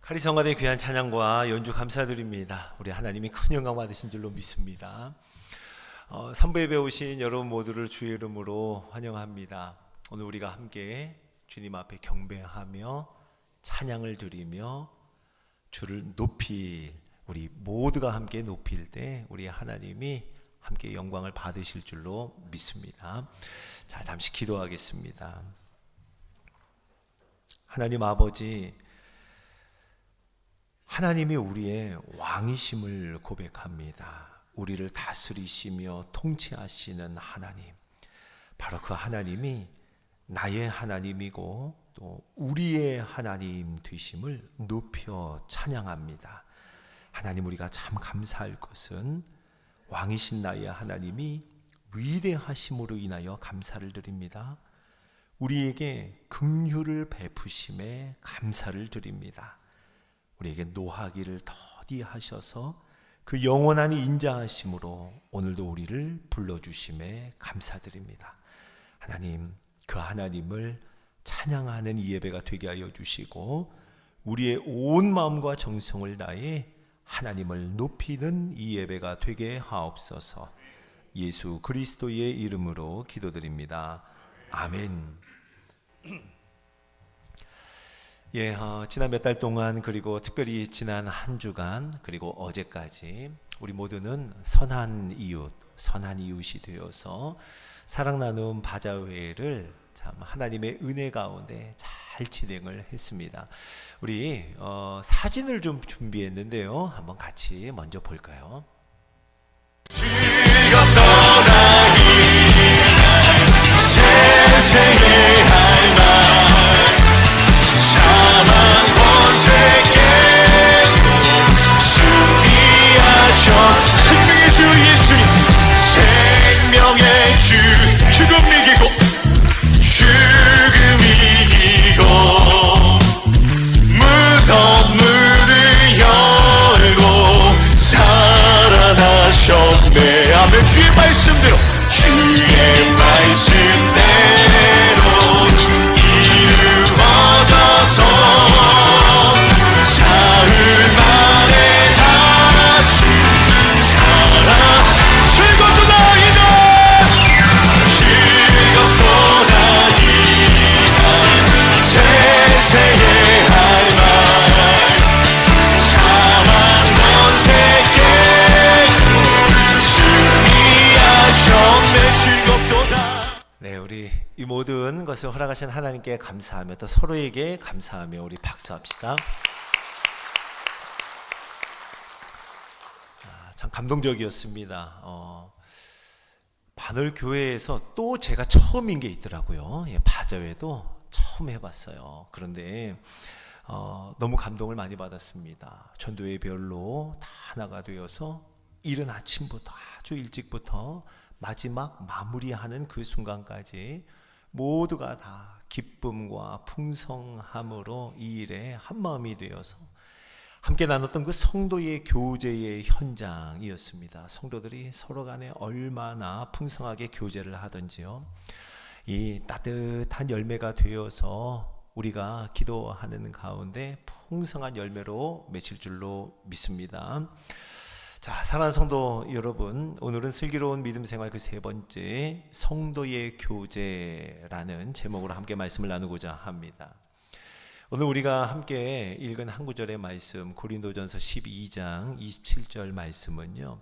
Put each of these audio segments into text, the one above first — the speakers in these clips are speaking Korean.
카리성관의 귀한 찬양과 연주 감사드립니다. 우리 하나님이 큰 영광 받으신 줄로 믿습니다. 선부에 배우신 여러분 모두를 주의 이름으로 환영합니다. 오늘 우리가 함께 주님 앞에 경배하며 찬양을 드리며 주를 높일, 우리 모두가 함께 높일 때 우리 하나님이 함께 영광을 받으실 줄로 믿습니다. 자, 잠시 기도하겠습니다. 하나님 아버지, 하나님이 우리의 왕이심을 고백합니다. 우리를 다스리시며 통치하시는 하나님, 바로 그 하나님이 나의 하나님이고 또 우리의 하나님 되심을 높여 찬양합니다. 하나님, 우리가 참 감사할 것은 왕이신 나의 하나님이 위대하심으로 인하여 감사를 드립니다. 우리에게 긍휼을 베푸심에 감사를 드립니다. 우리에게 노하기를 더디하셔서 그 영원한 인자하심으로 오늘도 우리를 불러주심에 감사드립니다. 하나님, 그 하나님을 찬양하는 이 예배가 되게 하여 주시고 우리의 온 마음과 정성을 다해 하나님을 높이는 이 예배가 되게 하옵소서. 예수 그리스도의 이름으로 기도드립니다. 아멘. 지난 몇 달 동안, 그리고 특별히 지난 한 주간, 그리고 어제까지 우리 모두는 선한 이웃이 되어서 사랑 나눔 바자회를 참 하나님의 은혜 가운데 잘 진행을 했습니다. 우리 사진을 좀 준비했는데요. 한번 같이 먼저 볼까요? 세상의 할말 생명의 주 예수님, 생명의 주, 죽음 이기고 무덤 문을 열고 살아나셨네. 아멘. 주의 말씀대로 이루어져서 사흘 만에 다시 세세의 할말 사망 권세 깨고 승리하셨네. 즐겁도다. 네, 우리 이 모든 것을 허락하신 하나님께 감사하며 또 서로에게 감사하며 우리 박수합시다. 참 감동적이었습니다. 바늘교회에서 또 제가 처음인 게 있더라고요. 바자회도 처음 해봤어요. 그런데 너무 감동을 많이 받았습니다. 전도의 별로 다 하나가 되어서 이른 아침부터 아주 일찍부터 마지막 마무리하는 그 순간까지 모두가 다 기쁨과 풍성함으로 이 일에 한마음이 되어서 함께 나눴던 그 성도의 교제의 현장이었습니다. 성도들이 서로 간에 얼마나 풍성하게 교제를 하던지요. 이 따뜻한 열매가 되어서 우리가 기도하는 가운데 풍성한 열매로 맺힐 줄로 믿습니다. 자, 사랑하는 성도 여러분, 오늘은 슬기로운 믿음 생활 그 세 번째, 성도의 교제라는 제목으로 함께 말씀을 나누고자 합니다. 오늘 우리가 함께 읽은 한 구절의 말씀, 고린도전서 12장 27절 말씀은요,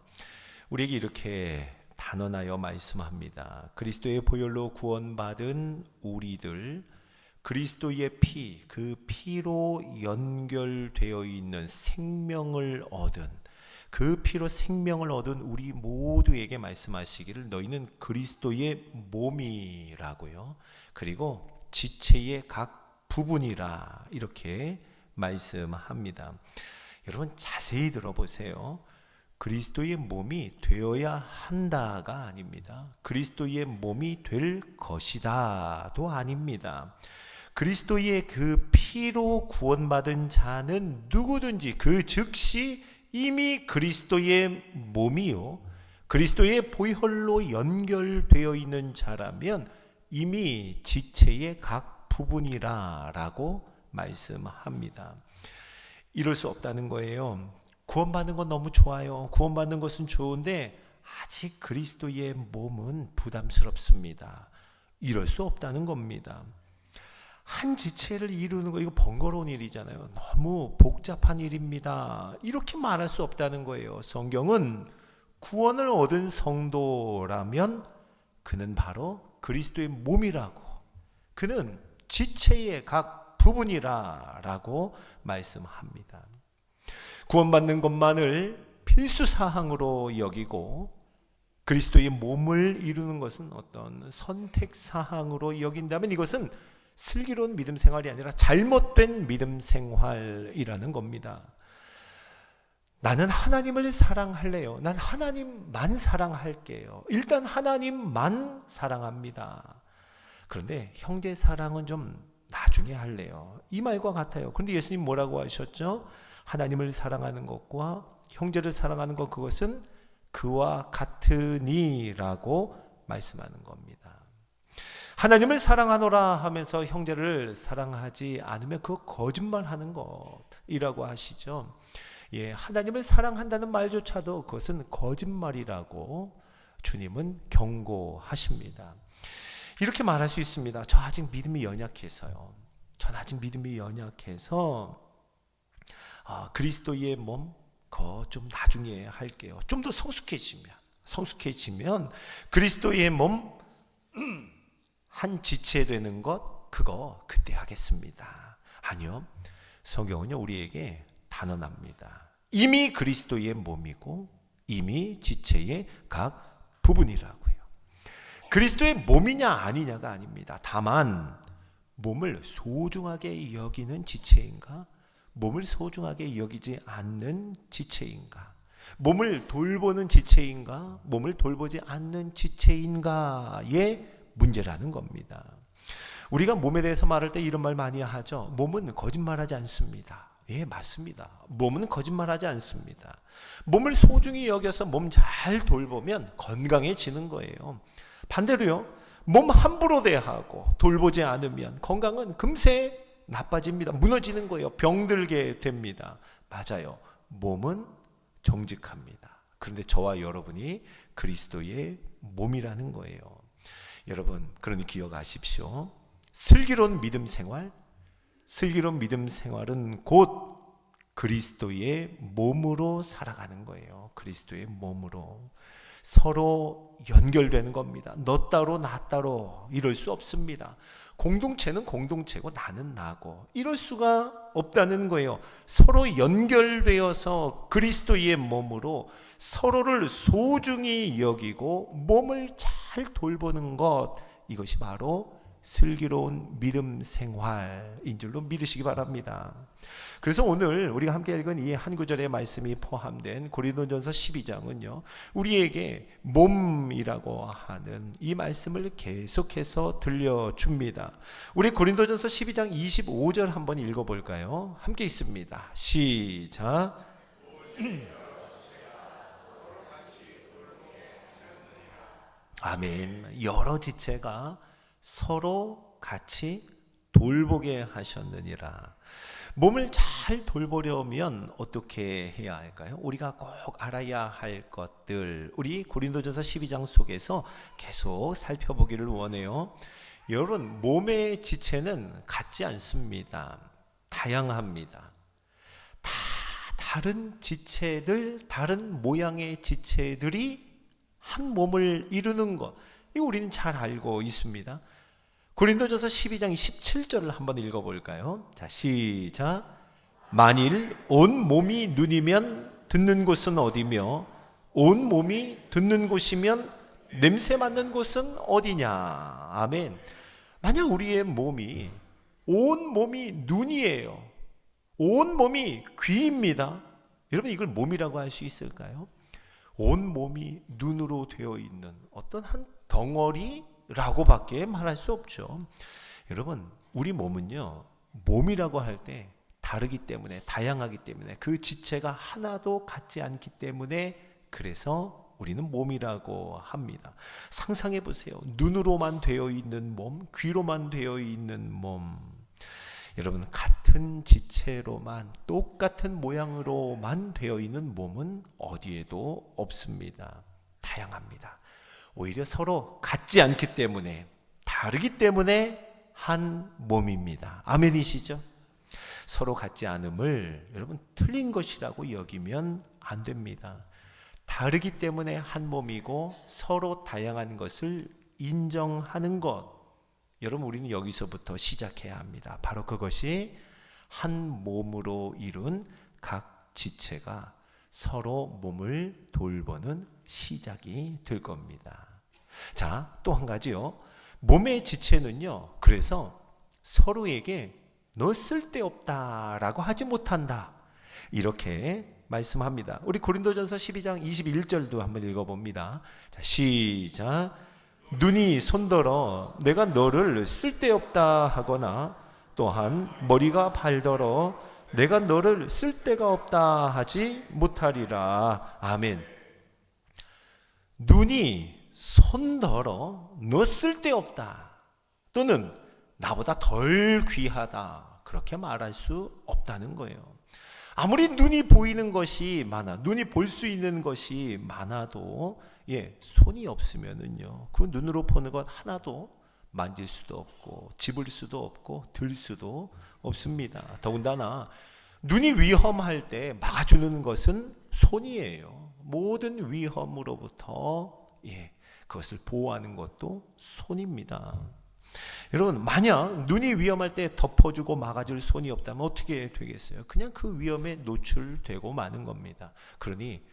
우리에게 이렇게 단언하여 말씀합니다. 그리스도의 보혈로 구원받은 우리들, 그리스도의 피, 그 피로 연결되어 있는 생명을 얻은, 그 피로 생명을 얻은 우리 모두에게 말씀하시기를 너희는 그리스도의 몸이라고요. 그리고 지체의 각 부분이라, 이렇게 말씀합니다. 여러분 자세히 들어보세요. 그리스도의 몸이 되어야 한다가 아닙니다. 그리스도의 몸이 될 것이다도 아닙니다. 그리스도의 그 피로 구원받은 자는 누구든지 그 즉시 이미 그리스도의 몸이요, 그리스도의 보혈로 연결되어 있는 자라면 이미 지체의 각 부분이라고 말씀합니다. 이럴 수 없다는 거예요. 구원받는 건 너무 좋아요. 구원받는 것은 좋은데 아직 그리스도의 몸은 부담스럽습니다. 이럴 수 없다는 겁니다. 한 지체를 이루는 거 이거 번거로운 일이잖아요. 너무 복잡한 일입니다. 이렇게 말할 수 없다는 거예요. 성경은 구원을 얻은 성도라면 그는 바로 그리스도의 몸이라고, 그는 지체의 각 부분이라고 말씀합니다. 구원받는 것만을 필수 사항으로 여기고 그리스도의 몸을 이루는 것은 어떤 선택 사항으로 여긴다면 이것은 슬기로운 믿음 생활이 아니라 잘못된 믿음 생활이라는 겁니다. 나는 하나님을 사랑할래요. 난 하나님만 사랑할게요. 일단 하나님만 사랑합니다. 그런데 형제 사랑은 좀 나중에 할래요. 이 말과 같아요. 그런데 예수님 뭐라고 하셨죠? 하나님을 사랑하는 것과 형제를 사랑하는 것, 그것은 그와 같으니라고 말씀하는 겁니다. 하나님을 사랑하노라 하면서 형제를 사랑하지 않으면 그거 거짓말하는 것이라고 하시죠. 예, 하나님을 사랑한다는 말조차도 그것은 거짓말이라고 주님은 경고하십니다. 이렇게 말할 수 있습니다. 저 아직 믿음이 연약해서요. 전 아직 믿음이 연약해서 그리스도의 몸 그거 좀 나중에 할게요. 좀 더 성숙해지면 그리스도의 몸 한 지체 되는 것 그거 그때 하겠습니다. 아니요. 성경은요 우리에게 단언합니다. 이미 그리스도의 몸이고 이미 지체의 각 부분이라고요. 그리스도의 몸이냐 아니냐가 아닙니다. 다만 몸을 소중하게 여기는 지체인가, 몸을 소중하게 여기지 않는 지체인가, 몸을 돌보는 지체인가, 몸을 돌보지 않는 지체인가의 문제라는 겁니다. 우리가 몸에 대해서 말할 때 이런 말 많이 하죠. 몸은 거짓말하지 않습니다. 예, 맞습니다. 몸은 거짓말하지 않습니다. 몸을 소중히 여겨서 몸 잘 돌보면 건강해지는 거예요. 반대로요, 몸 함부로 대하고 돌보지 않으면 건강은 금세 나빠집니다. 무너지는 거예요. 병들게 됩니다. 맞아요. 몸은 정직합니다. 그런데 저와 여러분이 그리스도의 몸이라는 거예요. 여러분, 그러니 기억하십시오. 슬기로운 믿음 생활은 곧 그리스도의 몸으로 살아가는 거예요. 그리스도의 몸으로 서로 연결되는 겁니다. 너 따로 나 따로 이럴 수 없습니다. 공동체는 공동체고 나는 나고 이럴 수가 없다는 거예요. 서로 연결되어서 그리스도의 몸으로 서로를 소중히 여기고 몸을 잘 돌보는 것, 이것이 바로 슬기로운 믿음 생활인 줄로 믿으시기 바랍니다. 그래서 오늘 우리가 함께 읽은 이 한 구절의 말씀이 포함된 고린도전서 12장은요 우리에게 몸이라고 하는 이 말씀을 계속해서 들려줍니다. 우리 고린도전서 12장 25절 한번 읽어볼까요? 함께 있습니다. 시작. 아멘. 여러 지체가 서로 같이 돌보게 하셨느니라. 몸을 잘 돌보려면 어떻게 해야 할까요? 우리가 꼭 알아야 할 것들, 우리 고린도전서 12장 속에서 계속 살펴보기를 원해요. 여러분, 몸의 지체는 같지 않습니다. 다양합니다. 다 다른 지체들, 다른 모양의 지체들이 한 몸을 이루는 것, 이거 우리는 잘 알고 있습니다. 고린도전서 12장 17절을 한번 읽어볼까요? 자, 시작. 만일 온 몸이 눈이면 듣는 곳은 어디며 온 몸이 듣는 곳이면 냄새 맡는 곳은 어디냐. 아멘. 만약 우리의 몸이 온 몸이 눈이에요. 온 몸이 귀입니다. 여러분, 이걸 몸이라고 할 수 있을까요? 온 몸이 눈으로 되어 있는 어떤 한 덩어리라고밖에 말할 수 없죠. 여러분, 우리 몸은요 몸이라고 할 때 다르기 때문에, 다양하기 때문에, 그 지체가 하나도 같지 않기 때문에 그래서 우리는 몸이라고 합니다. 상상해 보세요. 눈으로만 되어 있는 몸, 귀로만 되어 있는 몸. 여러분, 같은 똑같은 지체로만, 똑같은 모양으로만 되어 있는 몸은 어디에도 없습니다. 다양합니다. 오히려 서로 같지 않기 때문에, 다르기 때문에 한 몸입니다. 아멘이시죠? 서로 같지 않음을 여러분 틀린 것이라고 여기면 안 됩니다. 다르기 때문에 한 몸이고 서로 다양한 것을 인정하는 것, 여러분 우리는 여기서부터 시작해야 합니다. 바로 그것이 한 몸으로 이룬 각 지체가 서로 몸을 돌보는 시작이 될 겁니다. 자, 또 한 가지요. 몸의 지체는요, 그래서 서로에게 너 쓸데없다라고 하지 못한다, 이렇게 말씀합니다. 우리 고린도전서 12장 21절도 한번 읽어봅니다. 자, 시작. 눈이 손더러 내가 너를 쓸데없다 하거나, 또한 머리가 발더러 내가 너를 쓸데가 없다 하지 못하리라. 아멘. 눈이 손더러 너 쓸데없다, 또는 나보다 덜 귀하다, 그렇게 말할 수 없다는 거예요. 아무리 눈이 보이는 것이 많아, 눈이 볼 수 있는 것이 많아도 손이 없으면은요, 그 눈으로 보는 것 하나도 만질 수도 없고 집을 수도 없고 들 수도 없습니다. 더군다나 눈이 위험할 때 막아주는 것은 손이에요. 모든 위험으로부터 그것을 보호하는 것도 손입니다. 여러분, 만약 눈이 위험할 때 덮어주고 막아줄 손이 없다면 어떻게 되겠어요? 그냥 그 위험에 노출되고 마는 겁니다. 그러니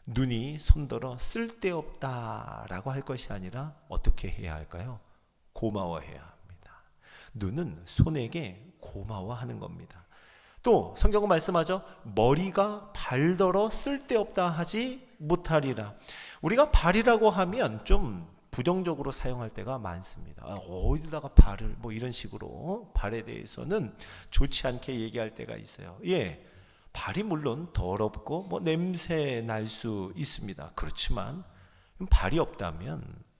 눈이 손들어 쓸데없다라고 할 것이 아니라 어떻게 해야 할까요? 고마워해야 합니다. 눈은 손에게 고마워하는 겁니다. 또 성경은 말씀하죠. 머리가 발더러 쓸데없다 하지 못하리라. 우리가 발이라고 하면 좀 부정적으로 사용할 때가 많습니다. 어디다가 발을, 이런 식으로 발에 대해서는 좋지 않게 얘기할 때가 있어요. 발이 물론 더럽고 냄새 날 수 있습니다. 그렇지만 발이 없다면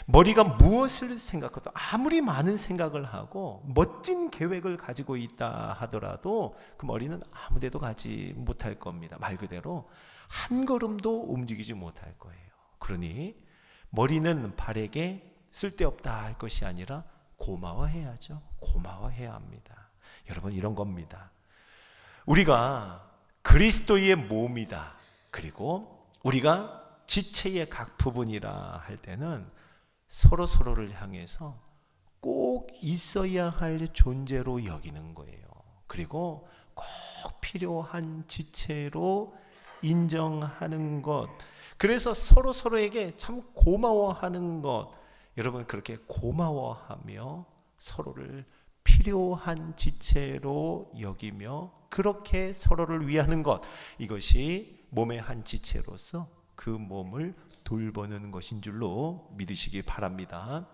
머리가 무엇을 생각해도, 아무리 많은 생각을 하고 멋진 계획을 가지고 있다 하더라도 그 머리는 아무 데도 가지 못할 겁니다. 말 그대로 한 걸음도 움직이지 못할 거예요. 그러니 머리는 발에게 쓸데없다 할 것이 아니라 고마워해야죠. 고마워해야 합니다. 여러분, 이런 겁니다. 우리가 그리스도의 몸이다, 그리고 우리가 지체의 각 부분이라 할 때는 서로를 향해서 꼭 있어야 할 존재로 여기는 거예요. 그리고 꼭 필요한 지체로 인정하는 것, 그래서 서로에게 참 고마워하는 것, 여러분 그렇게 고마워하며 서로를 필요한 지체로 여기며 그렇게 서로를 위하는 것, 이것이 몸의 한 지체로서 그 몸을 돌보는 것인 줄로 믿으시기 바랍니다.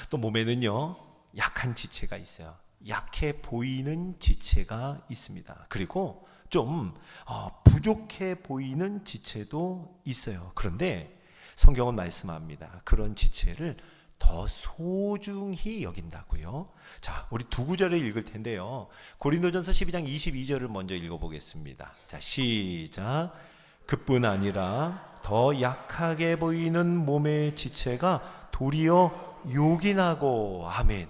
또 몸에는요, 약한 지체가 있어요. 약해 보이는 지체가 있습니다. 그리고 좀 부족해 보이는 지체도 있어요. 그런데 성경은 말씀합니다. 그런 지체를 더 소중히 여긴다고요. 자, 우리 두 구절을 읽을 텐데요. 고린도전서 12장 22절을 먼저 읽어보겠습니다. 자, 시작. 그뿐 아니라 더 약하게 보이는 몸의 지체가 도리어 요긴하고, 아멘.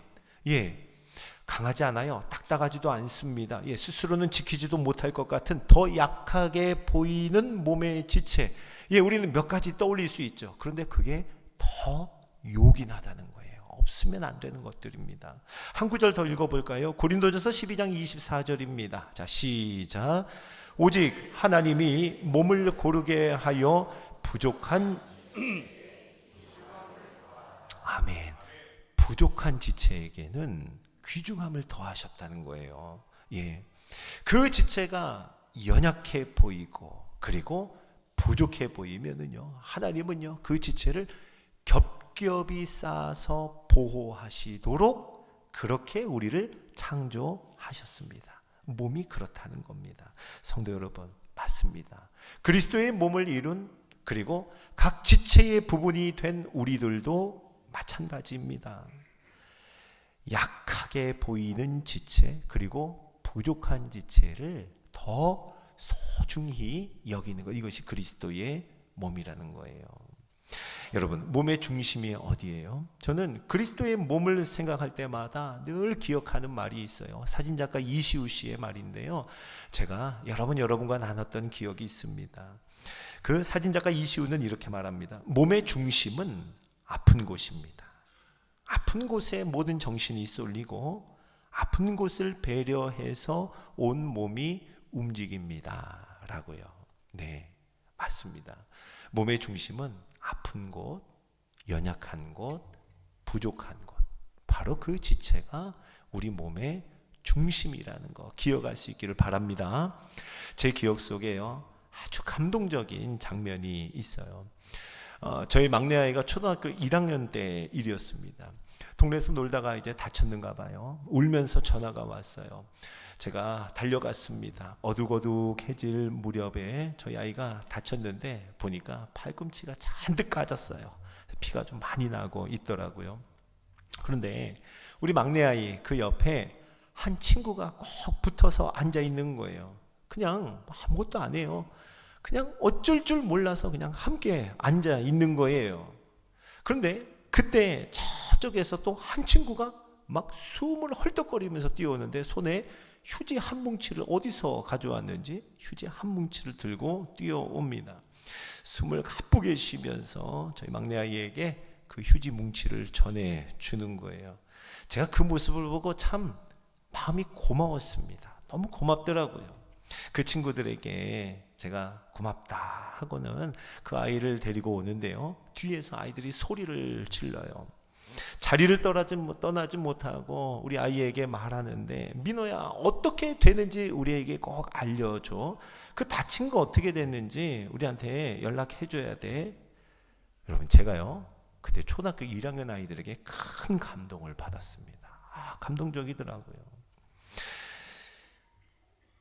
강하지 않아요. 딱딱하지도 않습니다. 스스로는 지키지도 못할 것 같은 더 약하게 보이는 몸의 지체. 우리는 몇 가지 떠올릴 수 있죠. 그런데 그게 더 요긴하다는 거예요. 없으면 안 되는 것들입니다. 한 구절 더 읽어볼까요? 고린도전서 12장 24절입니다. 자, 시작. 오직 하나님이 몸을 고르게 하여 부족한 아멘. 부족한 지체에게는 귀중함을 더하셨다는 거예요. 그 지체가 연약해 보이고 그리고 부족해 보이면은요, 하나님은요 그 지체를 겹겹이 쌓아서 보호하시도록 그렇게 우리를 창조하셨습니다. 몸이 그렇다는 겁니다. 성도 여러분, 맞습니다. 그리스도의 몸을 이룬, 그리고 각 지체의 부분이 된 우리들도 마찬가지입니다. 약하게 보이는 지체, 그리고 부족한 지체를 더 소중히 여기는 것, 이것이 그리스도의 몸이라는 거예요. 여러분, 몸의 중심이 어디예요? 저는 그리스도의 몸을 생각할 때마다 늘 기억하는 말이 있어요. 사진작가 이시우 씨의 말인데요, 제가 여러분과 나눴던 기억이 있습니다. 그 사진작가 이시우는 이렇게 말합니다. 몸의 중심은 아픈 곳입니다. 아픈 곳에 모든 정신이 쏠리고 아픈 곳을 배려해서 온 몸이 움직입니다 라고요. 네, 맞습니다. 몸의 중심은 아픈 곳, 연약한 곳, 부족한 곳, 바로 그 지체가 우리 몸의 중심이라는 거 기억할 수 있기를 바랍니다. 제 기억 속에요, 아주 감동적인 장면이 있어요. 저희 막내 아이가 초등학교 1학년 때 일이었습니다. 동네에서 놀다가 이제 다쳤는가 봐요. 울면서 전화가 왔어요. 제가 달려갔습니다. 어둑어둑해질 무렵에 저희 아이가 다쳤는데 보니까 팔꿈치가 잔뜩 까졌어요. 피가 좀 많이 나고 있더라고요. 그런데 우리 막내 아이 그 옆에 한 친구가 꼭 붙어서 앉아 있는 거예요. 그냥 아무것도 안 해요. 그냥 어쩔 줄 몰라서 그냥 함께 앉아 있는 거예요. 그런데 그때 저쪽에서 또 한 친구가 막 숨을 헐떡거리면서 뛰어오는데 손에 휴지 한 뭉치를 어디서 가져왔는지 휴지 한 뭉치를 들고 뛰어옵니다. 숨을 가쁘게 쉬면서 저희 막내 아이에게 그 휴지 뭉치를 전해주는 거예요. 제가 그 모습을 보고 참 마음이 고마웠습니다. 너무 고맙더라고요. 그 친구들에게 제가 고맙다 하고는 그 아이를 데리고 오는데요, 뒤에서 아이들이 소리를 질러요. 자리를 떠나지 못하고 우리 아이에게 말하는데, 민호야 어떻게 되는지 우리에게 꼭 알려줘. 그 다친 거 어떻게 됐는지 우리한테 연락해 줘야 돼. 여러분, 제가요 그때 초등학교 1학년 아이들에게 큰 감동을 받았습니다. 감동적이더라고요.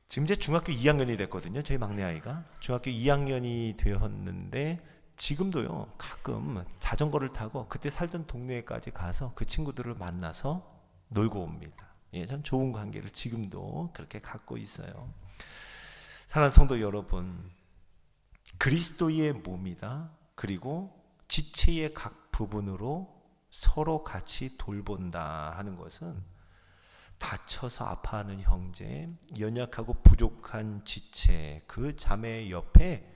지금 이제 중학교 2학년이 됐거든요. 저희 막내 아이가 중학교 2학년이 되었는데 지금도요 가끔 자전거를 타고 그때 살던 동네에까지 가서 그 친구들을 만나서 놀고 옵니다. 예, 참 좋은 관계를 지금도 그렇게 갖고 있어요. 사랑하는 성도 여러분, 그리스도의 몸이다. 그리고 지체의 각 부분으로 서로 같이 돌본다 하는 것은 다쳐서 아파하는 형제, 연약하고 부족한 지체, 그 자매 옆에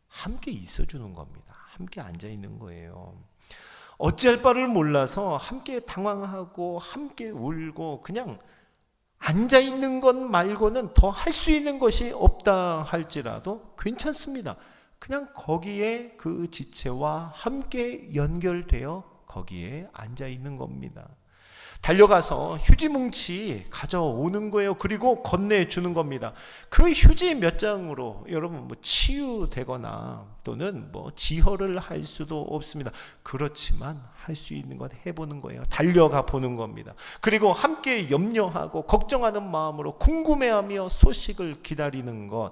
함께 있어주는 겁니다. 함께 앉아있는 거예요. 어찌할 바를 몰라서 함께 당황하고 함께 울고 그냥 앉아있는 것 말고는 더 할 수 있는 것이 없다 할지라도 괜찮습니다. 그냥 거기에 그 지체와 함께 연결되어 거기에 앉아있는 겁니다. 달려가서 휴지 뭉치 가져오는 거예요. 그리고 건네주는 겁니다. 그 휴지 몇 장으로 여러분 치유되거나 또는 지혈을 할 수도 없습니다. 그렇지만 할 수 있는 것 해보는 거예요. 달려가 보는 겁니다. 그리고 함께 염려하고 걱정하는 마음으로 궁금해하며 소식을 기다리는 것,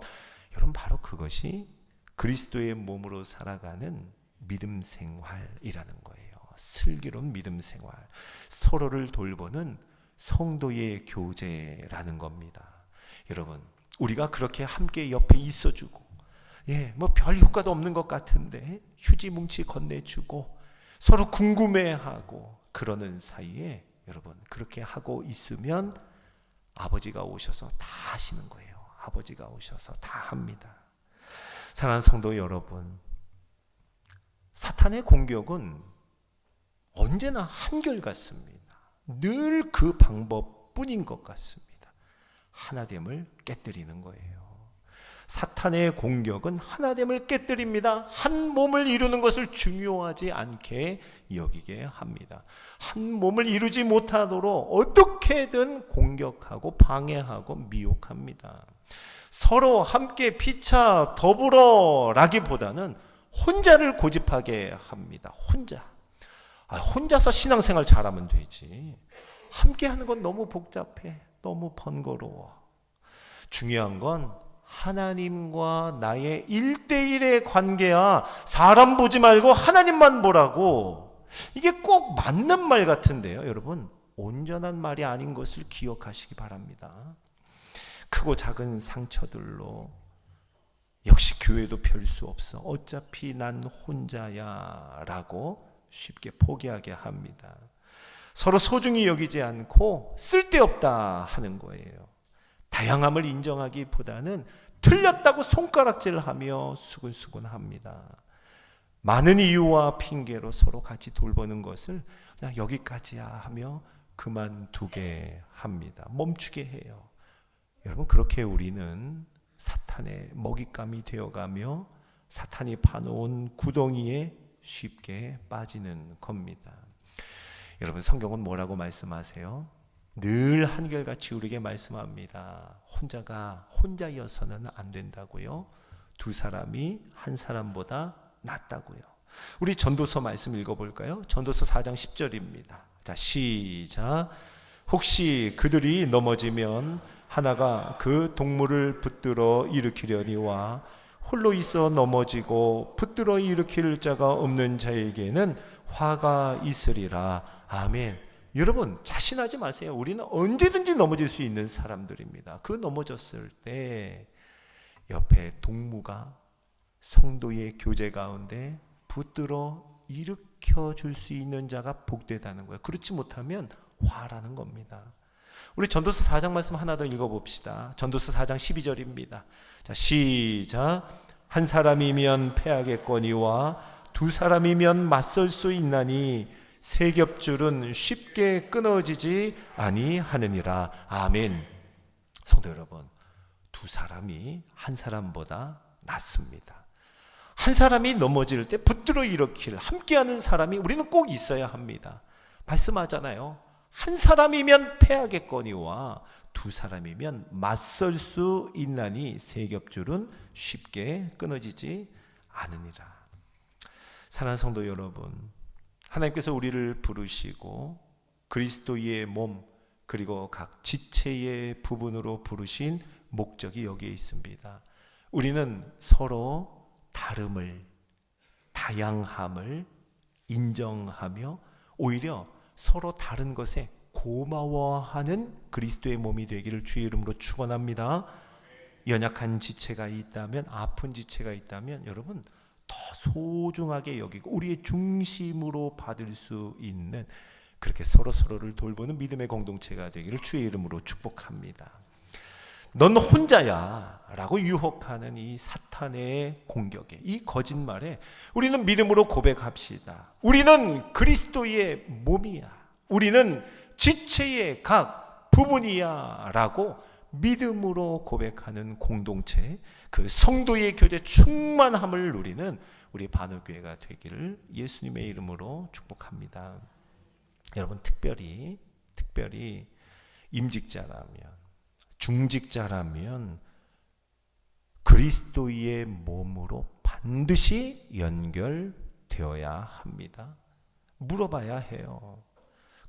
여러분 바로 그것이 그리스도의 몸으로 살아가는 믿음 생활이라는 거예요. 슬기로운 믿음 생활, 서로를 돌보는 성도의 교제라는 겁니다. 여러분, 우리가 그렇게 함께 옆에 있어주고, 별 효과도 없는 것 같은데 휴지 뭉치 건네주고 서로 궁금해하고 그러는 사이에 여러분 그렇게 하고 있으면 아버지가 오셔서 다 하시는 거예요. 아버지가 오셔서 다 합니다. 사랑하는 성도 여러분, 사탄의 공격은 언제나 한결같습니다. 늘 그 방법뿐인 것 같습니다. 하나됨을 깨뜨리는 거예요. 사탄의 공격은 하나됨을 깨뜨립니다. 한 몸을 이루는 것을 중요하지 않게 여기게 합니다. 한 몸을 이루지 못하도록 어떻게든 공격하고 방해하고 미혹합니다. 서로 함께 피차 더불어라기보다는 혼자를 고집하게 합니다. 혼자서 신앙생활 잘하면 되지. 함께 하는 건 너무 복잡해. 너무 번거로워. 중요한 건 하나님과 나의 1대1의 관계야. 사람 보지 말고 하나님만 보라고. 이게 꼭 맞는 말 같은데요, 여러분. 온전한 말이 아닌 것을 기억하시기 바랍니다. 크고 작은 상처들로 역시 교회도 별 수 없어. 어차피 난 혼자야 라고 쉽게 포기하게 합니다. 서로 소중히 여기지 않고 쓸데없다 하는 거예요. 다양함을 인정하기보다는 틀렸다고 손가락질하며 수근수근합니다. 많은 이유와 핑계로 서로 같이 돌보는 것을 그냥 여기까지야 하며 그만두게 합니다. 멈추게 해요. 여러분, 그렇게 우리는 사탄의 먹잇감이 되어가며 사탄이 파놓은 구덩이에 쉽게 빠지는 겁니다. 여러분, 성경은 뭐라고 말씀하세요? 늘 한결같이 우리에게 말씀합니다. 혼자여서는 안 된다고요. 두 사람이 한 사람보다 낫다고요. 우리 전도서 말씀 읽어볼까요? 전도서 4장 10절입니다. 자, 시작. 혹시 그들이 넘어지면 하나가 그 동물을 붙들어 일으키려니와 홀로 있어 넘어지고 붙들어 일으킬 자가 없는 자에게는 화가 있으리라. 아멘. 여러분, 자신하지 마세요. 우리는 언제든지 넘어질 수 있는 사람들입니다. 그 넘어졌을 때 옆에 동무가 성도의 교제 가운데 붙들어 일으켜 줄 수 있는 자가 복되다는 거예요. 그렇지 못하면 화라는 겁니다. 우리 전도서 4장 말씀 하나 더 읽어봅시다. 전도서 4장 12절입니다. 자, 시작. 한 사람이면 패하겠거니와 두 사람이면 맞설 수 있나니 세 겹줄은 쉽게 끊어지지 아니하느니라. 아멘. 성도 여러분, 두 사람이 한 사람보다 낫습니다. 한 사람이 넘어질 때 붙들어 일으킬 함께하는 사람이 우리는 꼭 있어야 합니다. 말씀하잖아요. 한 사람이면 패하겠거니와 두 사람이면 맞설 수 있나니 세 겹줄은 쉽게 끊어지지 않으니라. 사랑하는 성도 여러분, 하나님께서 우리를 부르시고 그리스도의 몸 그리고 각 지체의 부분으로 부르신 목적이 여기에 있습니다. 우리는 서로 다름을, 다양함을 인정하며 오히려 서로 다른 것에 고마워하는 그리스도의 몸이 되기를 주의 이름으로 축원합니다. 연약한 지체가 있다면, 아픈 지체가 있다면 여러분 더 소중하게 여기고 우리의 중심으로 받을 수 있는, 그렇게 서로를 돌보는 믿음의 공동체가 되기를 주의 이름으로 축복합니다. 넌 혼자야 라고 유혹하는 이 사탄의 공격에, 이 거짓말에 우리는 믿음으로 고백합시다. 우리는 그리스도의 몸이야, 우리는 지체의 각 부분이야 라고 믿음으로 고백하는 공동체, 그 성도의 교제 충만함을 누리는 우리 반올교회가 되기를 예수님의 이름으로 축복합니다. 여러분, 특별히 임직자라면, 중직자라면 그리스도의 몸으로 반드시 연결되어야 합니다. 물어봐야 해요.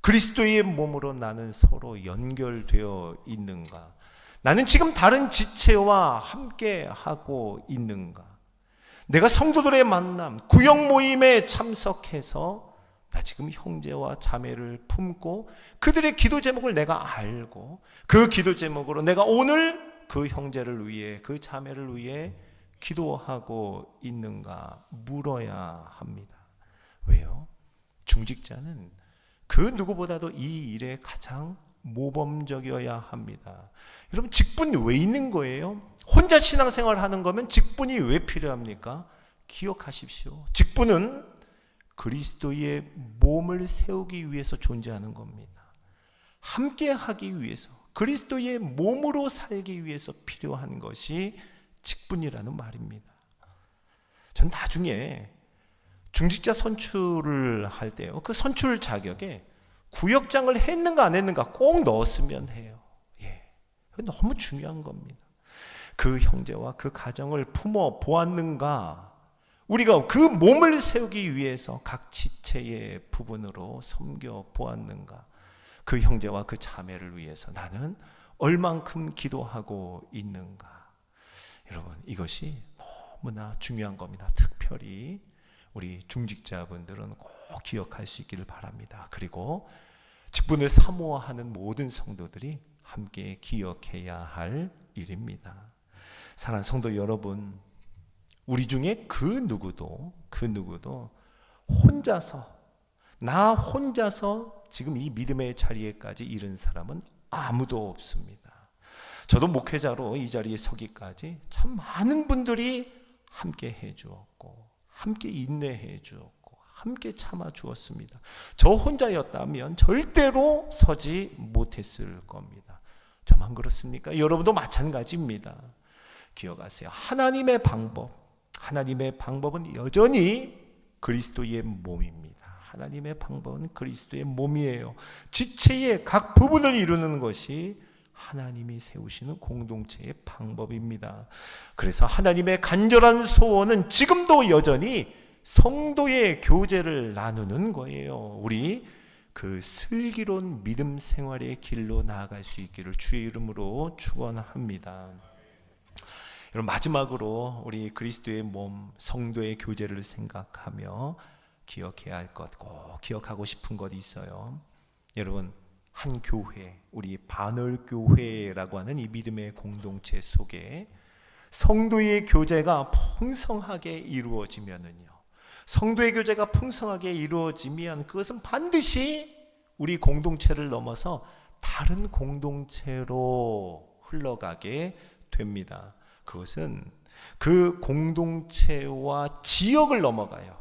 그리스도의 몸으로 나는 서로 연결되어 있는가? 나는 지금 다른 지체와 함께 하고 있는가? 내가 성도들의 만남, 구역 모임에 참석해서 나 지금 형제와 자매를 품고 그들의 기도 제목을 내가 알고 그 기도 제목으로 내가 오늘 그 형제를 위해, 그 자매를 위해 기도하고 있는가 물어야 합니다. 왜요? 중직자는 그 누구보다도 이 일에 가장 모범적이어야 합니다. 여러분, 직분 왜 있는 거예요? 혼자 신앙생활 하는 거면 직분이 왜 필요합니까? 기억하십시오. 직분은 그리스도의 몸을 세우기 위해서 존재하는 겁니다. 함께 하기 위해서, 그리스도의 몸으로 살기 위해서 필요한 것이 직분이라는 말입니다. 전 나중에 중직자 선출을 할 때요, 그 선출 자격에 구역장을 했는가 안 했는가 꼭 넣었으면 해요. 너무 중요한 겁니다. 그 형제와 그 가정을 품어 보았는가, 우리가 그 몸을 세우기 위해서 각 지체의 부분으로 섬겨 보았는가, 그 형제와 그 자매를 위해서 나는 얼만큼 기도하고 있는가. 여러분, 이것이 너무나 중요한 겁니다. 특별히 우리 중직자분들은 꼭 기억할 수 있기를 바랍니다. 그리고 직분을 사모하는 모든 성도들이 함께 기억해야 할 일입니다. 사랑하는 성도 여러분, 우리 중에 그 누구도 나 혼자서 지금 이 믿음의 자리에까지 이른 사람은 아무도 없습니다. 저도 목회자로 이 자리에 서기까지 참 많은 분들이 함께 해주었고, 함께 인내해 주었고, 함께 참아 주었습니다. 저 혼자였다면 절대로 서지 못했을 겁니다. 저만 그렇습니까? 여러분도 마찬가지입니다. 기억하세요. 하나님의 방법은 여전히 그리스도의 몸입니다. 하나님의 방법은 그리스도의 몸이에요. 지체의 각 부분을 이루는 것이 하나님이 세우시는 공동체의 방법입니다. 그래서 하나님의 간절한 소원은 지금도 여전히 성도의 교제를 나누는 거예요. 우리 그 슬기로운 믿음 생활의 길로 나아갈 수 있기를 주의 이름으로 축원합니다. 여러분, 마지막으로 우리 그리스도의 몸 성도의 교제를 생각하며 기억해야 할 것, 꼭 기억하고 싶은 것이 있어요. 여러분, 한 교회, 우리 반월교회라고 하는 이 믿음의 공동체 속에 성도의 교제가 풍성하게 이루어지면은요, 성도의 교제가 풍성하게 이루어지면 그것은 반드시 우리 공동체를 넘어서 다른 공동체로 흘러가게 됩니다. 그것은 그 공동체와 지역을 넘어가요.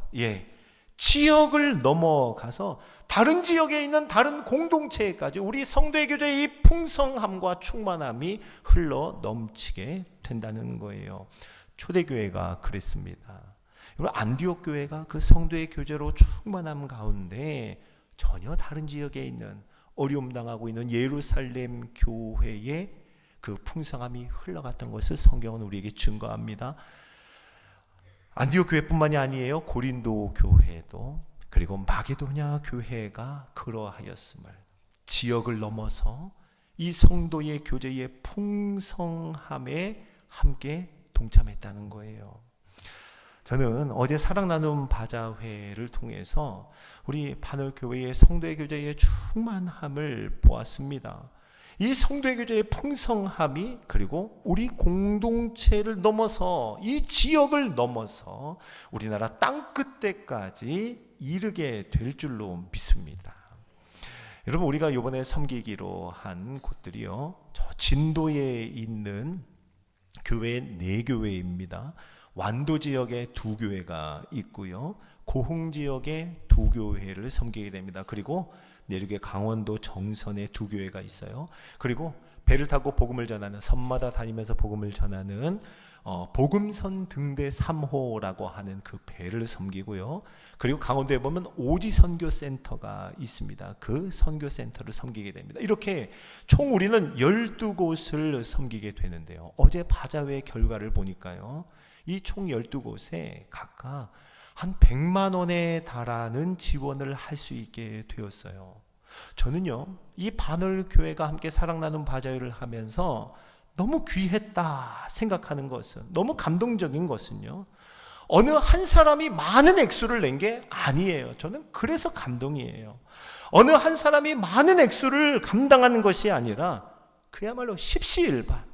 지역을 넘어가서 다른 지역에 있는 다른 공동체까지 우리 성도의 교제의 이 풍성함과 충만함이 흘러 넘치게 된다는 거예요. 초대교회가 그랬습니다. 안디옥 교회가 그 성도의 교제로 충만함 가운데 전혀 다른 지역에 있는 어려움 당하고 있는 예루살렘 교회의 그 풍성함이 흘러갔던 것을 성경은 우리에게 증거합니다. 안디옥 교회뿐만이 아니에요. 고린도 교회도, 그리고 마게도냐 교회가 그러하였음을, 지역을 넘어서 이 성도의 교제의 풍성함에 함께 동참했다는 거예요. 저는 어제 사랑 나눔 바자회를 통해서 우리 반월교회의 성도의 교제의 충만함을 보았습니다. 이 성도의 교제의 풍성함이 그리고 우리 공동체를 넘어서 이 지역을 넘어서 우리나라 땅끝에까지 이르게 될 줄로 믿습니다. 여러분, 우리가 이번에 섬기기로 한 곳들이요, 저 진도에 있는 교회 4교회입니다. 완도 지역에 2교회가 있고요, 고흥 지역에 2교회를 섬기게 됩니다. 그리고 내륙의 강원도 정선에 2교회가 있어요. 그리고 배를 타고 복음을 전하는, 섬마다 다니면서 복음을 전하는 복음선 등대 3호라고 하는 그 배를 섬기고요. 그리고 강원도에 보면 오지 선교센터가 있습니다. 그 선교센터를 섬기게 됩니다. 이렇게 총 우리는 12곳을 섬기게 되는데요. 어제 바자회 결과를 보니까요, 이 총 12곳에 각각 한 100만 원에 달하는 지원을 할 수 있게 되었어요. 저는요, 이 반월교회가 함께 사랑 나눔 바자회를 하면서 너무 귀했다 생각하는 것은, 너무 감동적인 것은요, 어느 한 사람이 많은 액수를 낸 게 아니에요. 저는 그래서 감동이에요. 어느 한 사람이 많은 액수를 감당하는 것이 아니라 그야말로 십시일반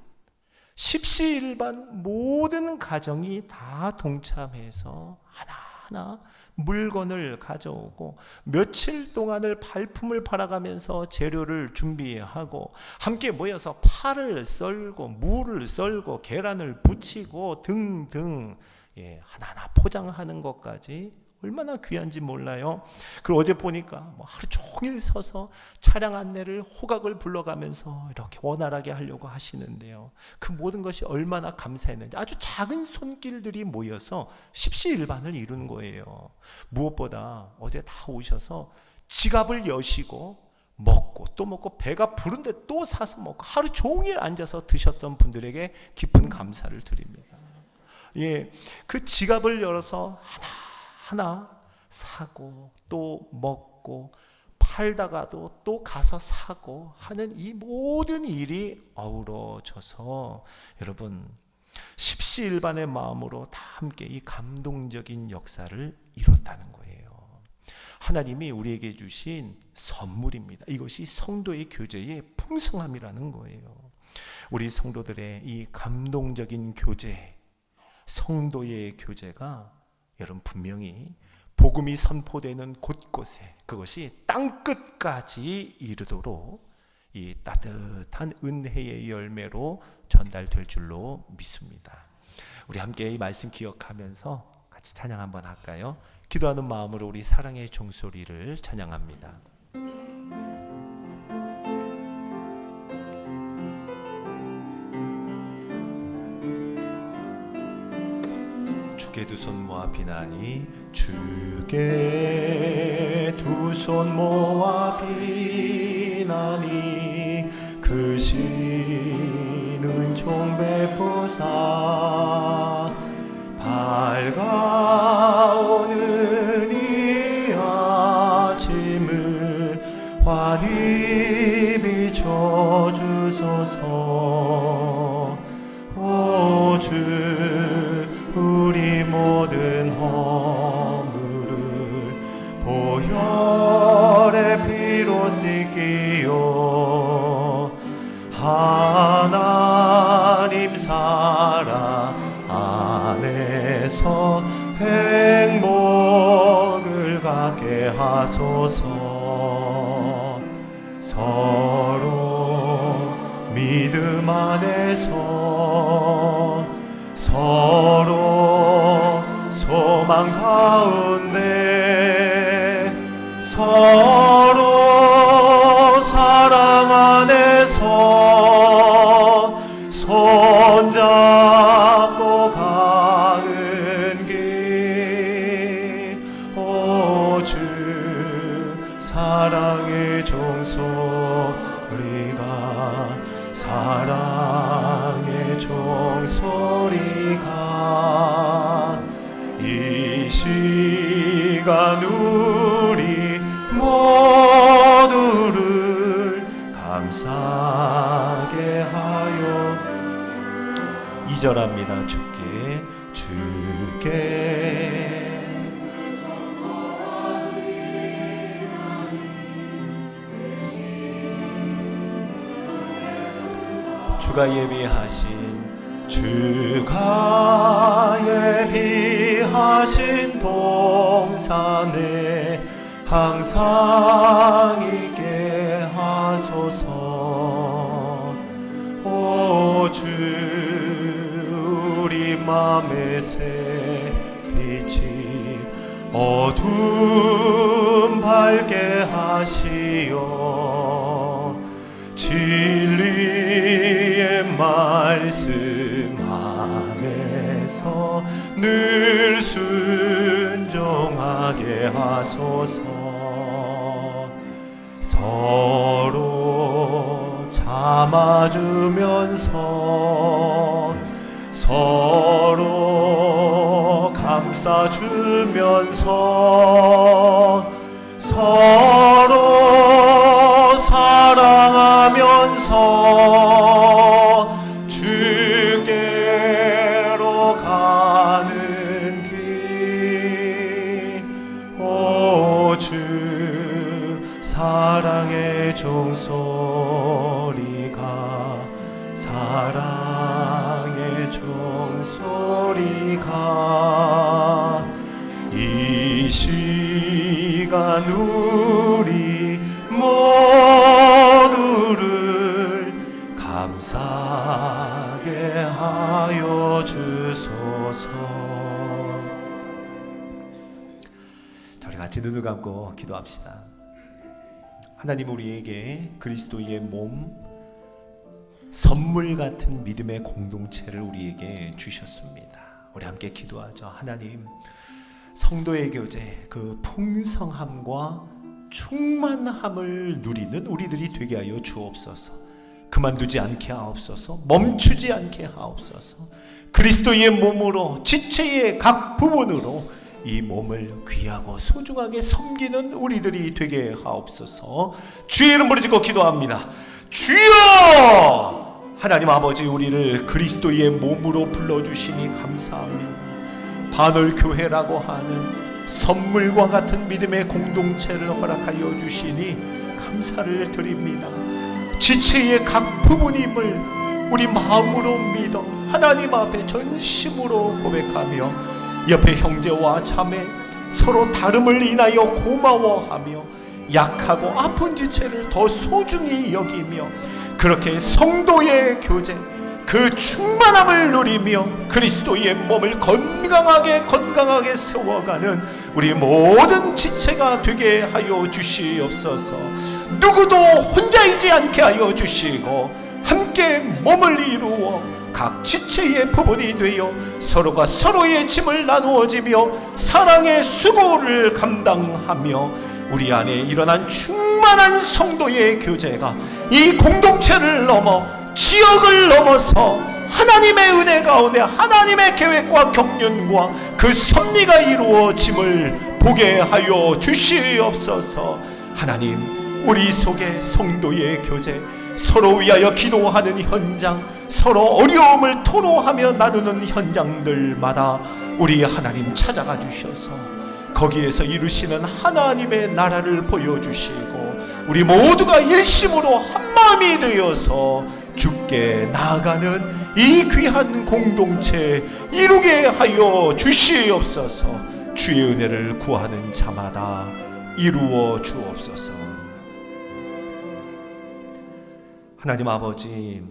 모든 가정이 다 동참해서 하나하나 물건을 가져오고 며칠 동안을 발품을 팔아가면서 재료를 준비하고 함께 모여서 파를 썰고 무를 썰고 계란을 부치고 등등, 하나하나 포장하는 것까지 얼마나 귀한지 몰라요. 그리고 어제 보니까 하루 종일 서서 차량 안내를 호각을 불러가면서 이렇게 원활하게 하려고 하시는데요, 그 모든 것이 얼마나 감사했는지, 아주 작은 손길들이 모여서 십시일반을 이룬 거예요. 무엇보다 어제 다 오셔서 지갑을 여시고 먹고 또 먹고 배가 부른데 또 사서 먹고 하루 종일 앉아서 드셨던 분들에게 깊은 감사를 드립니다. 그 지갑을 열어서 하나 사고 또 먹고 팔다가도 또 가서 사고 하는 이 모든 일이 어우러져서 여러분, 십시일반의 마음으로 다 함께 이 감동적인 역사를 이뤘다는 거예요. 하나님이 우리에게 주신 선물입니다. 이것이 성도의 교제의 풍성함이라는 거예요. 우리 성도들의 이 감동적인 교제, 성도의 교제가 여러분 분명히 복음이 선포되는 곳곳에, 그것이 땅끝까지 이르도록 이 따뜻한 은혜의 열매로 전달될 줄로 믿습니다. 우리 함께 이 말씀 기억하면서 같이 찬양 한번 할까요? 기도하는 마음으로 우리 사랑의 종소리를 찬양합니다. 주께 두 손 모아 비나니, 주께 두 손 모아 비나니, 그 신은 종 베푸사 밝아오는 이 아침을 환히 비춰주소서. 오 주, 우리 모든 허물을 보혈의 피로 씻기요. 하나님 사랑 안에서 행복을 갖게 하소서. 서로 믿음 안에서 서로 소망 가운데 서로 사랑 안에서 손잡고 가는 길. 오 주, 사랑의 종소리가, 사랑의 종소리가 이 시간 우리 모두를 감사하게 하여. 2절합니다. 주께 주가 예비하신 동산에 항상 있게 하소서. 오 주, 우리 맘의 새 빛이 어둠 밝게 하시어. 진리의 말씀 안에서 늘 순종하게 하소서. 서로 참아주면서 서로 감싸주면서 서로 사랑하면서 주께로 가는 길. 오 주, 사랑의 종소리가, 사랑의 종소리가 이 시간 우리 모두를 감사하게 하여 주소서. 자, 우리 같이 눈을 감고 기도합시다. 하나님, 우리에게 그리스도의 몸, 선물 같은 믿음의 공동체를 우리에게 주셨습니다. 우리 함께 기도하죠. 하나님, 성도의 교제, 그 풍성함과 충만함을 누리는 우리들이 되게 하여 주옵소서. 그만두지 않게 하옵소서. 멈추지 않게 하옵소서. 그리스도의 몸으로, 지체의 각 부분으로 이 몸을 귀하고 소중하게 섬기는 우리들이 되게 하옵소서. 주의 이름 부르짖고 기도합니다. 주여! 하나님 아버지, 우리를 그리스도의 몸으로 불러주시니 감사합니다. 반월교회라고 하는 선물과 같은 믿음의 공동체를 허락하여 주시니 감사를 드립니다. 지체의 각 부분임을 우리 마음으로 믿어 하나님 앞에 전심으로 고백하며 옆에 형제와 자매 서로 다름을 인하여 고마워하며 약하고 아픈 지체를 더 소중히 여기며 그렇게 성도의 교제 그 충만함을 누리며 그리스도의 몸을 건강하게 세워가는 우리 모든 지체가 되게 하여 주시옵소서. 누구도 혼자이지 않게 하여 주시고 함께 몸을 이루어 각 지체의 부분이 되어 서로가 서로의 짐을 나누어지며 사랑의 수고를 감당하며 우리 안에 일어난 충만한 성도의 교제가 이 공동체를 넘어 지역을 넘어서 하나님의 은혜 가운데 하나님의 계획과 경륜과 그 섭리가 이루어짐을 보게 하여 주시옵소서. 하나님, 우리 속에 성도의 교제, 서로 위하여 기도하는 현장, 서로 어려움을 토로하며 나누는 현장들마다 우리 하나님 찾아가 주셔서 거기에서 이루시는 하나님의 나라를 보여주시고 우리 모두가 일심으로 한마음이 되어서 주께 나아가는 이 귀한 공동체 이루게 하여 주시옵소서. 주의 은혜를 구하는 자마다 이루어 주옵소서. 하나님 아버지,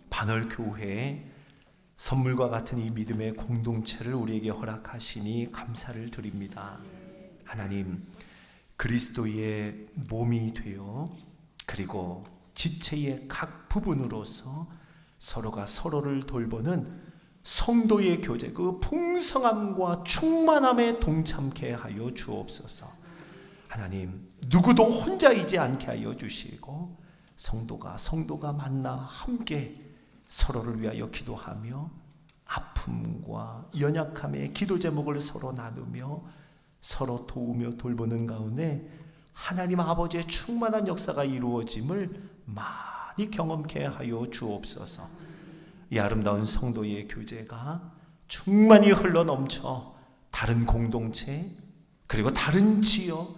반월교회 선물과 같은 이 믿음의 공동체를 우리에게 허락하시니 감사를 드립니다. 하나님, 그리스도의 몸이 되어 그리고 지체의 각 부분으로서 서로가 서로를 돌보는 성도의 교제, 그 풍성함과 충만함에 동참케 하여 주옵소서. 하나님, 누구도 혼자이지 않게 하여 주시고 성도가 만나 함께 서로를 위하여 기도하며 아픔과 연약함의 기도 제목을 서로 나누며 서로 도우며 돌보는 가운데 하나님 아버지의 충만한 역사가 이루어짐을 많이 경험케 하여 주옵소서. 이 아름다운 성도의 교제가 충만히 흘러넘쳐 다른 공동체 그리고 다른 지역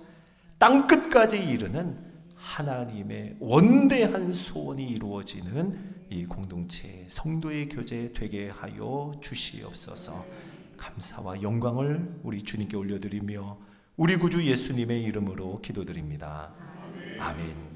땅끝까지 이르는 하나님의 원대한 소원이 이루어지는 이 공동체 성도의 교제 되게 하여 주시옵소서. 감사와 영광을 우리 주님께 올려드리며 우리 구주 예수님의 이름으로 기도드립니다. 아멘.